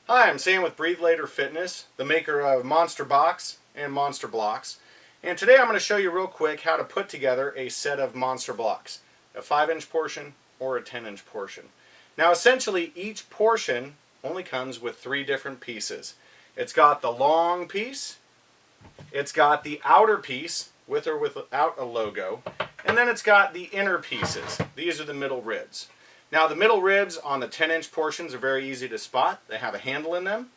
Hi, I'm Sam with Breathe Later Fitness, the maker of MonsterBox and MonsterBlocks. And today I'm going to show you real quick how to put together a set of Monster Blocks, a 5-inch portion or a 10-inch portion. Now essentially each portion only comes with 3 different pieces. It's got the long piece, it's got the outer piece with or without a logo, and then it's got the inner pieces. These are the middle ribs. Now the middle ribs on the 10-inch portions are very easy to spot. They have a handle in them.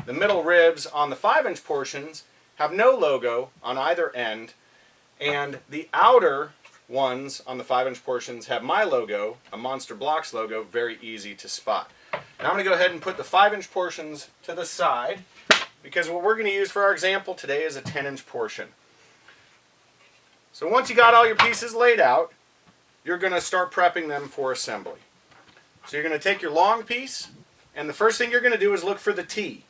The middle ribs on the 5-inch portions have no logo on either end, and the outer ones on the 5-inch portions have my logo, a MonsterBlocks logo, very easy to spot. Now I'm going to go ahead and put the 5-inch portions to the side because what we're going to use for our example today is a 10-inch portion. So once you got all your pieces laid out, you're going to start prepping them for assembly. So you're going to take your long piece, and the first thing you're going to do is look for the T.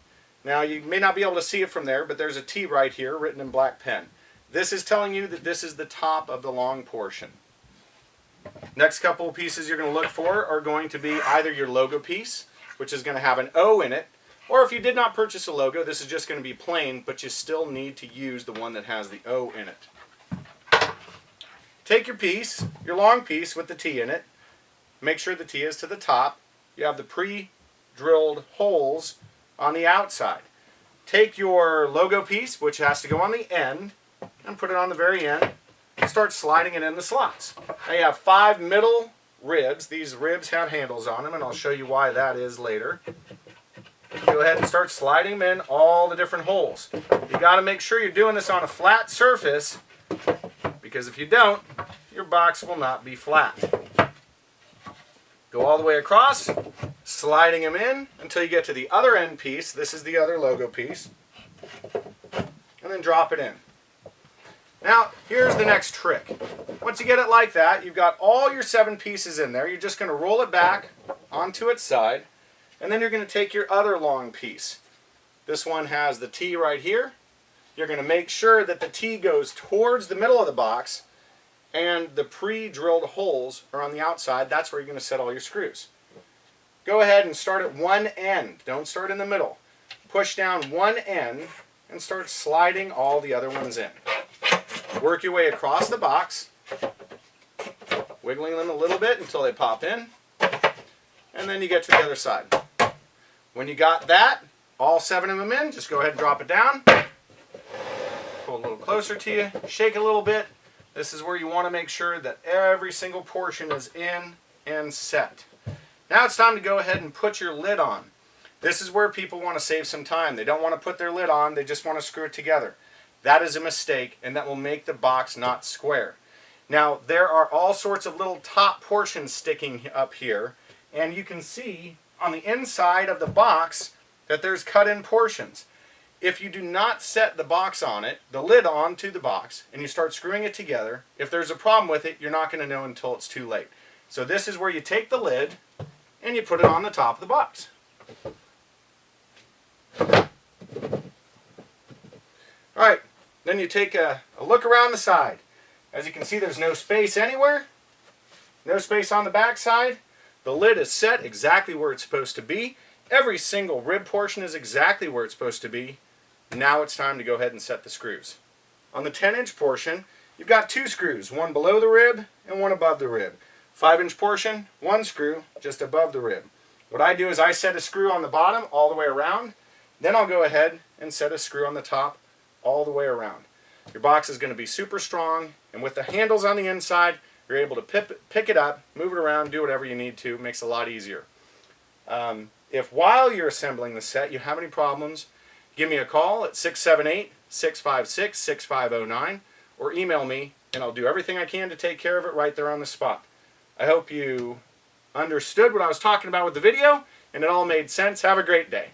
Now you may not be able to see it from there, but there's a T right here written in black pen. This is telling you that this is the top of the long portion. Next couple of pieces you're going to look for are going to be either your logo piece, which is going to have an O in it, or if you did not purchase a logo, this is just going to be plain, but you still need to use the one that has the O in it. Take your piece, your long piece with the T in it. Make sure the T is to the top. You have the pre-drilled holes on the outside. Take your logo piece, which has to go on the end, and put it on the very end, and start sliding it in the slots. Now you have 5 middle ribs. These ribs have handles on them, and I'll show you why that is later. Go ahead and start sliding them in all the different holes. You got to make sure you're doing this on a flat surface, because if you don't, your box will not be flat. Go all the way across, sliding them in until you get to the other end piece. This is the other logo piece. And then drop it in. Now, here's the next trick. Once you get it like that, you've got all your 7 pieces in there. You're just going to roll it back onto its side, and then you're going to take your other long piece. This one has the T right here. You're going to make sure that the T goes towards the middle of the box, and the pre-drilled holes are on the outside. That's where you're going to set all your screws. Go ahead and start at one end. Don't start in the middle. Push down one end and start sliding all the other ones in. Work your way across the box, wiggling them a little bit until they pop in, and then you get to the other side. When you got that, all 7 of them in, just go ahead and drop it down. Pull a little closer to you, shake a little bit. This is where you want to make sure that every single portion is in and set. Now it's time to go ahead and put your lid on. This is where people want to save some time. They don't want to put their lid on, they just want to screw it together. That is a mistake, and that will make the box not square. Now there are all sorts of little top portions sticking up here, and you can see on the inside of the box that there's cut-in portions. If you do not set the box on it, the lid onto the box, and you start screwing it together, if there's a problem with it, you're not going to know until it's too late. So this is where you take the lid and you put it on the top of the box. Alright, then you take a look around the side. As you can see, there's no space anywhere, no space on the back side. The lid is set exactly where it's supposed to be. Every single rib portion is exactly where it's supposed to be. Now it's time to go ahead and set the screws. On the 10-inch portion, you've got 2 screws, one below the rib and one above the rib. 5-inch portion, 1 screw just above the rib. What I do is I set a screw on the bottom all the way around, then I'll go ahead and set a screw on the top all the way around. Your box is going to be super strong, and with the handles on the inside, you're able to pick it up, move it around, do whatever you need to. It makes it a lot easier. If while you're assembling the set you have any problems, give me a call at 678-656-6509 or email me, and I'll do everything I can to take care of it right there on the spot. I hope you understood what I was talking about with the video and it all made sense. Have a great day.